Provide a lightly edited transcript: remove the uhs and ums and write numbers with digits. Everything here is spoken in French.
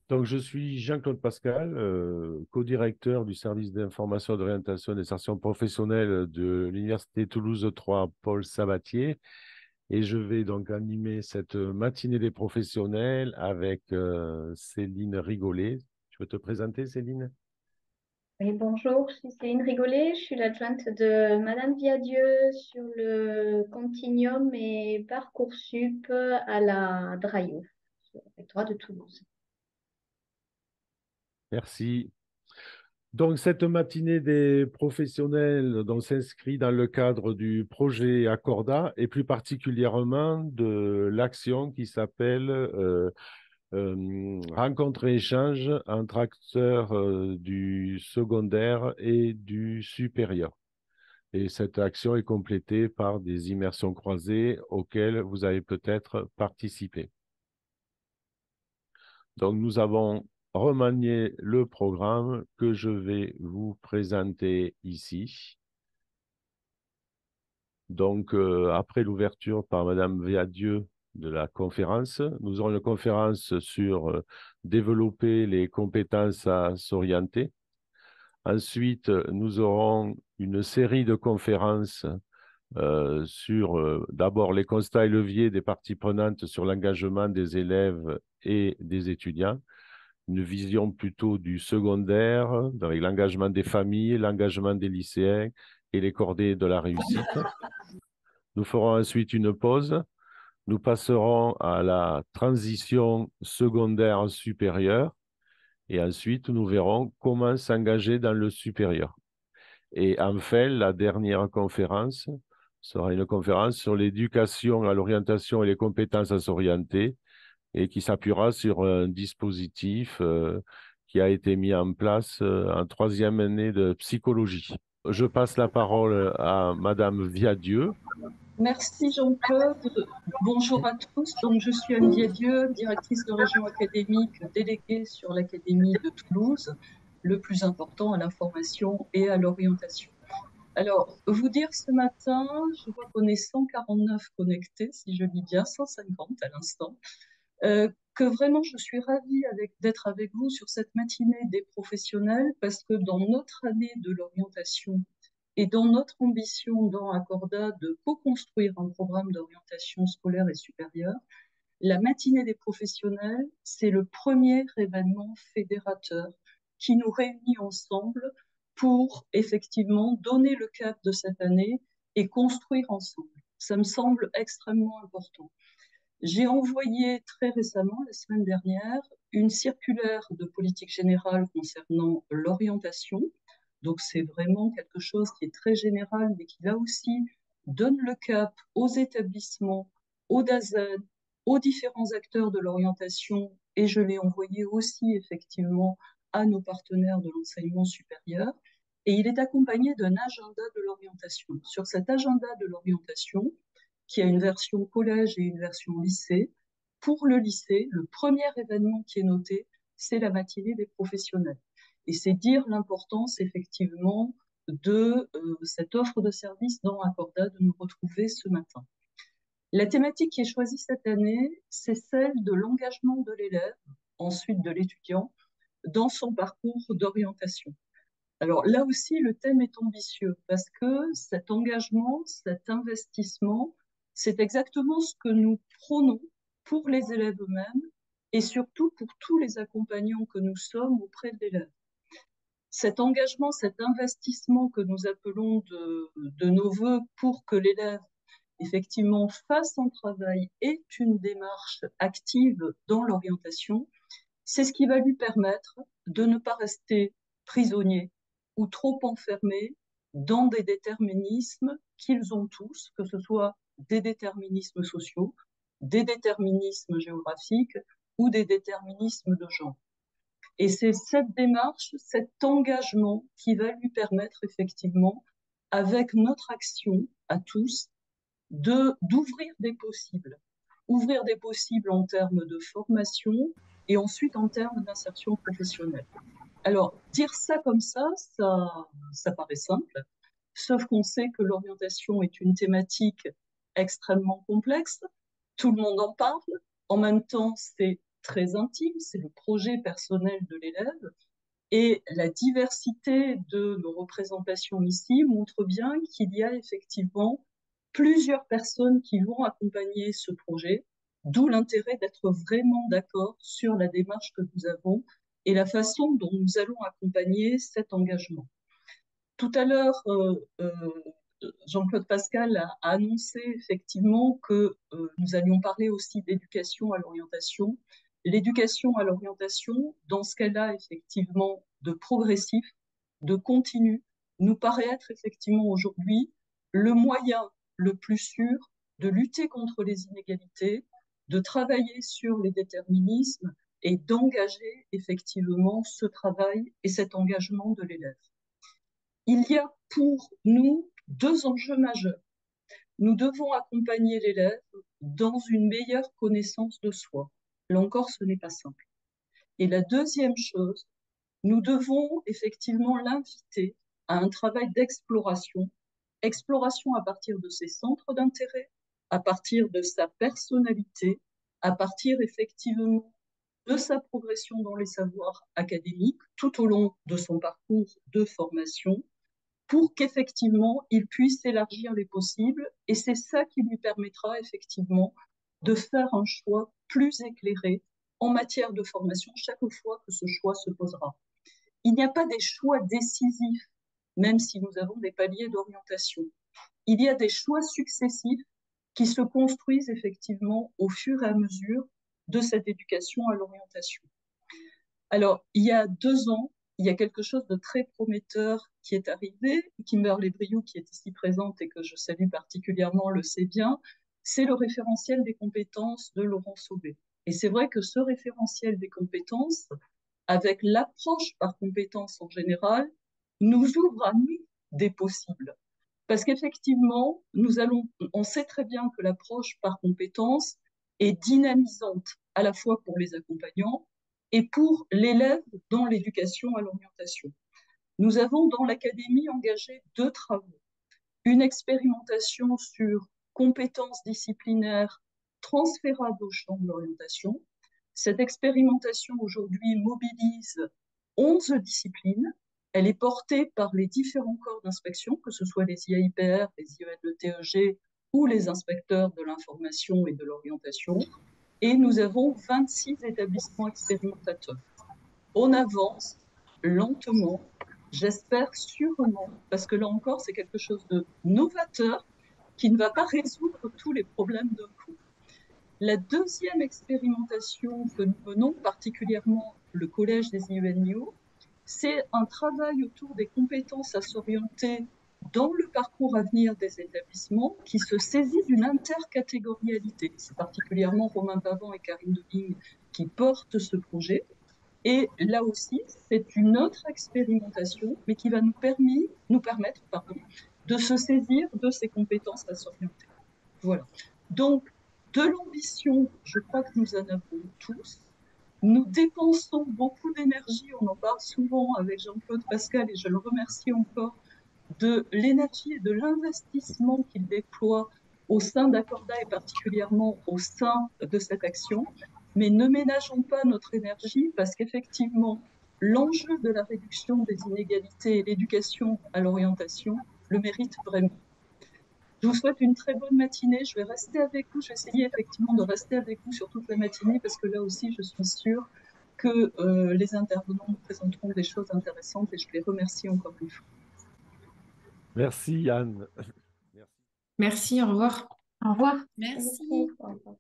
Donc, je suis Jean-Claude Pascal, co-directeur du service d'information et d'orientation des insertions professionnelles de l'Université Toulouse 3 Paul Sabatier. Et je vais donc animer cette matinée des professionnels avec Céline Rigolet. Tu veux te présenter, Céline? Oui, bonjour, je suis Céline Rigolet, je suis l'adjointe de Madame Viadieu sur le Continuum et Parcoursup à la DRAIO, sur le rectorat de Toulouse. Merci. Donc, cette matinée des professionnels donc, s'inscrit dans le cadre du projet Accorda et plus particulièrement de l'action qui s'appelle rencontre et échange entre acteurs du secondaire et du supérieur. Et cette action est complétée par des immersions croisées auxquelles vous avez peut-être participé. Donc, nous avons remanié le programme que je vais vous présenter ici. Donc, après l'ouverture par Madame Véadieu de la conférence, nous aurons une conférence sur développer les compétences à s'orienter. Ensuite, nous aurons une série de conférences sur d'abord les constats et leviers des parties prenantes sur l'engagement des élèves et des étudiants, une vision plutôt du secondaire, avec l'engagement des familles, l'engagement des lycéens et les cordées de la réussite. Nous ferons ensuite une pause. Nous passerons à la transition secondaire supérieure et ensuite nous verrons comment s'engager dans le supérieur. Et enfin, la dernière conférence sera une conférence sur l'éducation à l'orientation et les compétences à s'orienter et qui s'appuiera sur un dispositif qui a été mis en place en troisième année de psychologie. Je passe la parole à Madame Viadieu. Merci Jean-Claude. Bonjour à tous. Donc, je suis Anne Dieu, directrice de région académique déléguée sur l'Académie de Toulouse, le plus important à l'information et à l'orientation. Alors, vous dire ce matin, je vois qu'on est 149 connectés, si je lis bien, 150 à l'instant, que vraiment je suis ravie d'être avec vous sur cette matinée des professionnels parce que dans notre année de l'orientation et dans notre ambition dans Accorda de co-construire un programme d'orientation scolaire et supérieure, la matinée des professionnels, c'est le premier événement fédérateur qui nous réunit ensemble pour effectivement donner le cap de cette année et construire ensemble. Ça me semble extrêmement important. J'ai envoyé très récemment, la semaine dernière, une circulaire de politique générale concernant l'orientation. Donc c'est vraiment quelque chose qui est très général, mais qui là aussi donne le cap aux établissements, aux DAZEN, aux différents acteurs de l'orientation, et je l'ai envoyé aussi effectivement à nos partenaires de l'enseignement supérieur. Et il est accompagné d'un agenda de l'orientation. Sur cet agenda de l'orientation, qui a une version collège et une version lycée. Pour le lycée, le premier événement qui est noté, c'est la matinée des professionnels. Et c'est dire l'importance effectivement de cette offre de service dans Accorda de nous retrouver ce matin. La thématique qui est choisie cette année, c'est celle de l'engagement de l'élève, ensuite de l'étudiant, dans son parcours d'orientation. Alors là aussi, le thème est ambitieux parce que cet engagement, cet investissement, c'est exactement ce que nous prônons pour les élèves eux-mêmes et surtout pour tous les accompagnants que nous sommes auprès de l'élève. Cet engagement, cet investissement que nous appelons de nos voeux pour que l'élève effectivement fasse son travail est une démarche active dans l'orientation, c'est ce qui va lui permettre de ne pas rester prisonnier ou trop enfermé dans des déterminismes qu'ils ont tous, que ce soit des déterminismes sociaux, des déterminismes géographiques ou des déterminismes de genre. Et c'est cette démarche, cet engagement qui va lui permettre effectivement, avec notre action à tous, d'ouvrir des possibles. Ouvrir des possibles en termes de formation et ensuite en termes d'insertion professionnelle. Alors, dire ça comme ça paraît simple, sauf qu'on sait que l'orientation est une thématique extrêmement complexe, tout le monde en parle, en même temps, c'est très intime, c'est le projet personnel de l'élève. Et la diversité de nos représentations ici montre bien qu'il y a effectivement plusieurs personnes qui vont accompagner ce projet, d'où l'intérêt d'être vraiment d'accord sur la démarche que nous avons et la façon dont nous allons accompagner cet engagement. Tout à l'heure, Jean-Claude Pascal a annoncé effectivement que nous allions parler aussi d'éducation à l'orientation. L'éducation à l'orientation, dans ce qu'elle a effectivement de progressif, de continu, nous paraît être effectivement aujourd'hui le moyen le plus sûr de lutter contre les inégalités, de travailler sur les déterminismes et d'engager effectivement ce travail et cet engagement de l'élève. Il y a pour nous deux enjeux majeurs. Nous devons accompagner l'élève dans une meilleure connaissance de soi. Là encore, ce n'est pas simple. Et la deuxième chose, nous devons effectivement l'inviter à un travail d'exploration, exploration à partir de ses centres d'intérêt, à partir de sa personnalité, à partir effectivement de sa progression dans les savoirs académiques tout au long de son parcours de formation, pour qu'effectivement, il puisse élargir les possibles. Et c'est ça qui lui permettra effectivement de faire un choix plus éclairé en matière de formation chaque fois que ce choix se posera. Il n'y a pas des choix décisifs, même si nous avons des paliers d'orientation. Il y a des choix successifs qui se construisent effectivement au fur et à mesure de cette éducation à l'orientation. Alors, il y a 2 ans, il y a quelque chose de très prometteur qui est arrivé. Kimberlé Briou, qui est ici présente et que je salue particulièrement, le sait bien, c'est le référentiel des compétences de Laurent Sauvé. Et c'est vrai que ce référentiel des compétences, avec l'approche par compétences en général, nous ouvre à nous des possibles. Parce qu'effectivement, on sait très bien que l'approche par compétences est dynamisante à la fois pour les accompagnants et pour l'élève dans l'éducation à l'orientation. Nous avons dans l'académie engagé 2 travaux. Une expérimentation sur compétences disciplinaires transférables au champ de l'orientation. Cette expérimentation aujourd'hui mobilise 11 disciplines. Elle est portée par les différents corps d'inspection, que ce soit les IAIPR, les IELTEG ou les inspecteurs de l'information et de l'orientation. Et nous avons 26 établissements expérimentateurs. On avance lentement, j'espère sûrement, parce que là encore, c'est quelque chose de novateur qui ne va pas résoudre tous les problèmes d'un coup. La deuxième expérimentation que nous menons, particulièrement le Collège des IENIO, c'est un travail autour des compétences à s'orienter dans le parcours à venir des établissements qui se saisit d'une intercatégorialité. C'est particulièrement Romain Pavant et Karine Debing qui portent ce projet. Et là aussi, c'est une autre expérimentation, mais qui va nous permettre de se saisir de ces compétences à s'orienter. Voilà. Donc, de l'ambition, je crois que nous en avons tous. Nous dépensons beaucoup d'énergie, on en parle souvent avec Jean-Claude Pascal, et je le remercie encore de l'énergie et de l'investissement qu'il déploie au sein d'Accorda et particulièrement au sein de cette action. Mais ne ménageons pas notre énergie parce qu'effectivement, l'enjeu de la réduction des inégalités et l'éducation à l'orientation le mérite vraiment. Je vous souhaite une très bonne matinée. Je vais rester avec vous. Je vais essayer effectivement de rester avec vous sur toute la matinée parce que là aussi, je suis sûre que les intervenants nous présenteront des choses intéressantes et je les remercie encore une fois. Merci Yann. Merci, au revoir. Au revoir. Merci. Au revoir.